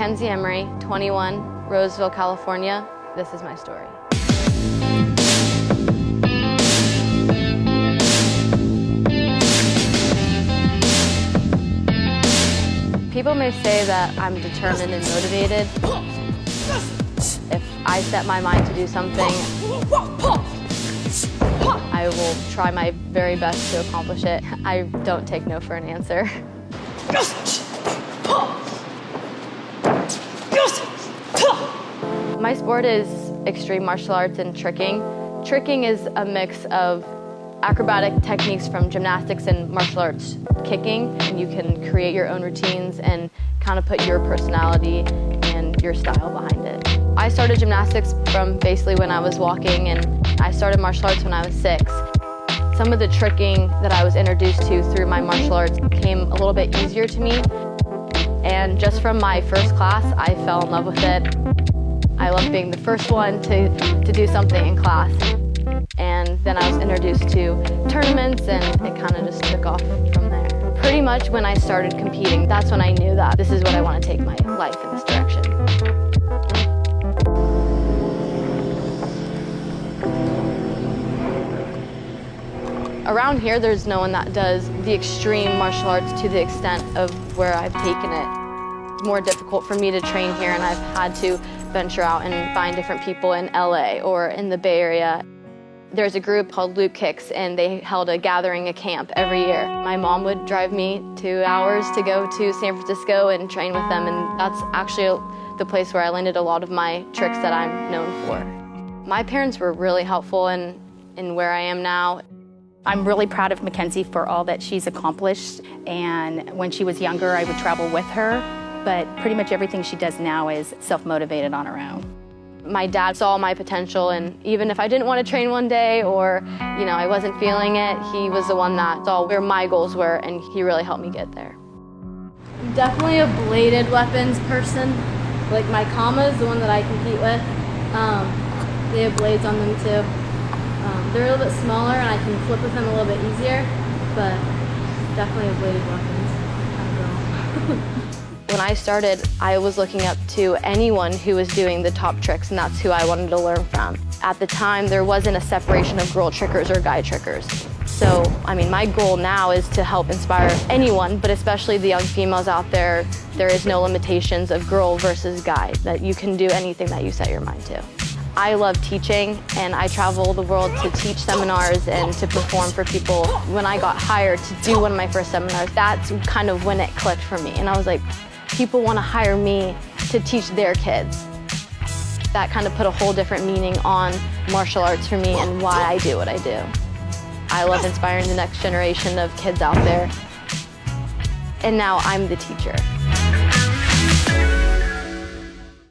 Mackensi Emory, 21, Roseville, California. This is my story. People may say that I'm determined and motivated. If I set my mind to do something, I will try my very best to accomplish it. I don't take no for an answer. My sport is extreme martial arts and tricking. Tricking is a mix of acrobatic techniques from gymnastics and martial arts kicking, and you can create your own routines and kind of put your personality and your style behind it. I started gymnastics from basically when I was walking, and I started martial arts when I was 6. Some of the tricking that I was introduced to through my martial arts came a little bit easier to me, and just from my first class, I fell in love with it. I loved being the first one to do something in class. And then I was introduced to tournaments, and it kind of just took off from there. Pretty much when I started competing, that's when I knew that this is what I want to take my life in this direction. Around here, there's no one that does the extreme martial arts to the extent of where I've taken it. It's more difficult for me to train here, and I've had to venture out and find different people in LA or in the Bay Area. There's a group called Loop Kicks, and they held a gathering, a camp every year. My mom would drive me 2 hours to go to San Francisco and train with them, and that's actually the place where I landed a lot of my tricks that I'm known for. My parents were really helpful in where I am now. I'm really proud of Mackensi for all that she's accomplished, and when she was younger, I would travel with her, but pretty much everything she does now is self-motivated on her own. My dad saw my potential, and even if I didn't want to train one day or, I wasn't feeling it, he was the one that saw where my goals were, and he really helped me get there. I'm definitely a bladed weapons person. Like my Kama is the one that I compete with. They have blades on them too. They're a little bit smaller, and I can flip with them a little bit easier, but definitely a bladed weapons kind of girl. When I started, I was looking up to anyone who was doing the top tricks, and that's who I wanted to learn from. At the time, there wasn't a separation of girl trickers or guy trickers. So, my goal now is to help inspire anyone, but especially the young females out there. There is no limitations of girl versus guy, that you can do anything that you set your mind to. I love teaching, and I travel the world to teach seminars and to perform for people. When I got hired to do one of my first seminars, that's kind of when it clicked for me. And I was like, people want to hire me to teach their kids. That kind of put a whole different meaning on martial arts for me and why I do what I do. I love inspiring the next generation of kids out there. And now I'm the teacher.